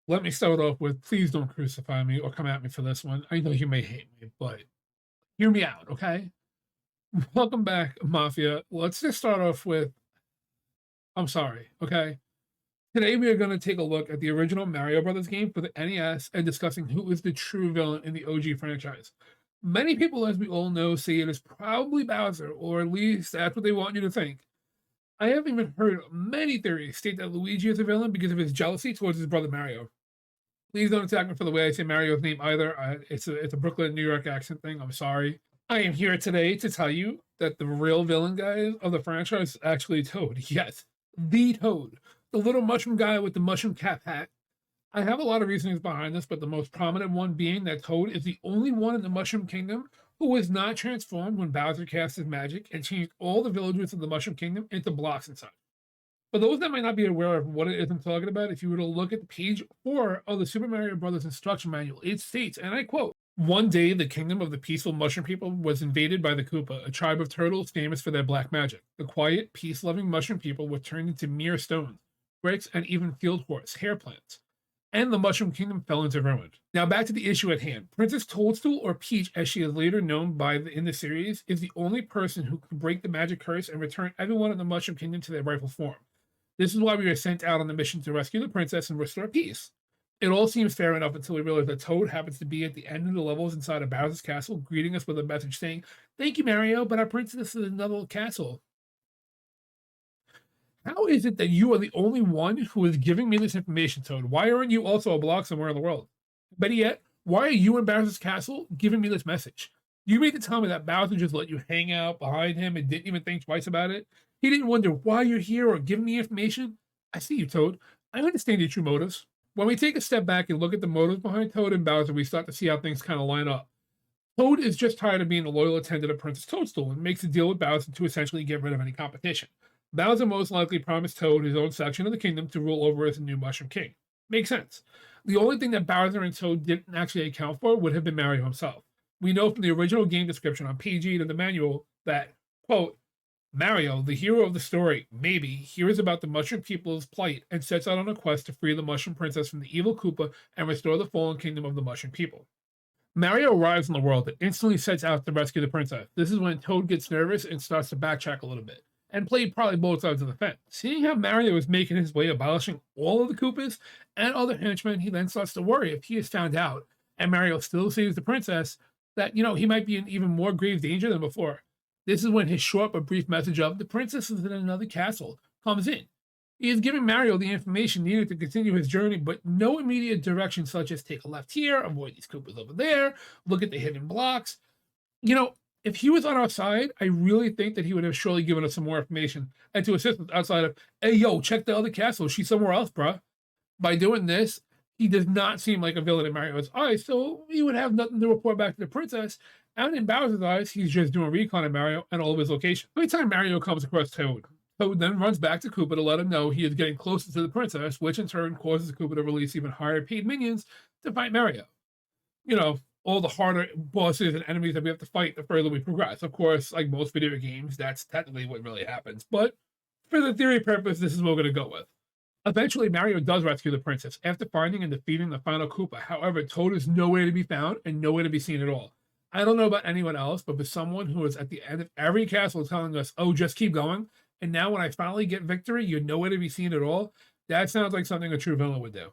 Let me start off with please don't crucify me or come at me for this one. I know you may hate me, but hear me out, okay? Welcome back, Mafia. Let's just start off with I'm sorry, okay? Today we are going to take a look at the original Mario Brothers game for the NES and discussing who is the true villain in the OG franchise. Many people, as we all know, say it is probably Bowser, or at least that's what they want you to think. I have even heard many theories state that Luigi is a villain because of his jealousy towards his brother Mario. Please don't attack me for the way I say Mario's name either. It's a Brooklyn, New York accent thing. I'm sorry. I am here today to tell you that the real villain, guys, of the franchise is actually Toad. Yes, the Toad, the little mushroom guy with the mushroom cap hat. I have a lot of reasons behind this, but the most prominent one being that Toad is the only one in the Mushroom Kingdom who was not transformed when Bowser cast his magic and changed all the villagers of the Mushroom Kingdom into blocks inside. For those that might not be aware of what it is I'm talking about, if you were to look at page 4 of the Super Mario Bros. Instruction Manual, it states, and I quote, one day the kingdom of the peaceful mushroom people was invaded by the Koopa, a tribe of turtles famous for their black magic. The quiet, peace-loving mushroom people were turned into mere stones, bricks, and even field horse, hair plants. And the Mushroom Kingdom fell into ruin. Now back to the issue at hand. Princess Toadstool, or Peach as she is later known in the series, is the only person who can break the magic curse and return everyone in the Mushroom Kingdom to their rightful form. This is why we were sent out on the mission to rescue the princess and restore peace. It all seems fair enough until we realize that Toad happens to be at the end of the levels inside of Bowser's castle, greeting us with a message saying, "Thank you, Mario, but our princess is in another castle." How is it that you are the only one who is giving me this information, Toad? Why aren't you also a block somewhere in the world? Better yet, why are you in Bowser's castle giving me this message? You mean to tell me that Bowser just let you hang out behind him and didn't even think twice about it? He didn't wonder why you're here or giving me information? I see you, Toad. I understand your true motives. When we take a step back and look at the motives behind Toad and Bowser, we start to see how things kind of line up. Toad is just tired of being a loyal attendant of Princess Toadstool and makes a deal with Bowser to essentially get rid of any competition. Bowser most likely promised Toad his own section of the kingdom to rule over as the new Mushroom King. Makes sense. The only thing that Bowser and Toad didn't actually account for would have been Mario himself. We know from the original game description on page 8 of the manual that, quote, Mario, the hero of the story, maybe, hears about the Mushroom people's plight and sets out on a quest to free the Mushroom Princess from the evil Koopa and restore the fallen kingdom of the Mushroom people. Mario arrives in the world and instantly sets out to rescue the princess. This is when Toad gets nervous and starts to backtrack a little bit, and play probably both sides of the fence. Seeing how Mario is making his way abolishing all of the Koopas and other henchmen, he then starts to worry if he is found out and Mario still saves the princess, that, he might be in even more grave danger than before. This is when his short but brief message of the princess is in another castle comes in. He is giving Mario the information needed to continue his journey, but no immediate direction, such as take a left here, avoid these Koopas over there, look at the hidden blocks. If he was on our side, I really think that he would have surely given us some more information and to assist us outside of, hey, yo, check the other castle. She's somewhere else, bruh. By doing this, he does not seem like a villain in Mario's eyes, so he would have nothing to report back to the princess. And in Bowser's eyes, he's just doing recon of Mario and all of his locations. Every time Mario comes across Toad, Toad then runs back to Koopa to let him know he is getting closer to the princess, which in turn causes Koopa to release even higher paid minions to fight Mario. All the harder bosses and enemies that we have to fight the further we progress. Of course, like most video games, that's technically what really happens. But for the theory purpose, this is what we're going to go with. Eventually, Mario does rescue the princess after finding and defeating the final Koopa. However, Toad is nowhere to be found and nowhere to be seen at all. I don't know about anyone else, but for someone who is at the end of every castle telling us, oh, just keep going, and now when I finally get victory, you're nowhere to be seen at all, that sounds like something a true villain would do.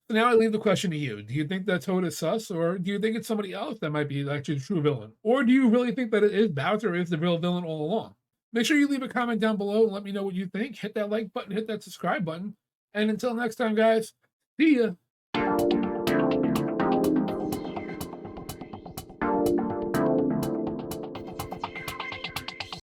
So now I leave the question to you. Do you think that Toad is sus, or do you think it's somebody else that might be actually the true villain? Or do you really think that it is Bowser is the real villain all along? Make sure you leave a comment down below and let me know what you think. Hit that like button, hit that subscribe button. And until next time, guys, see ya.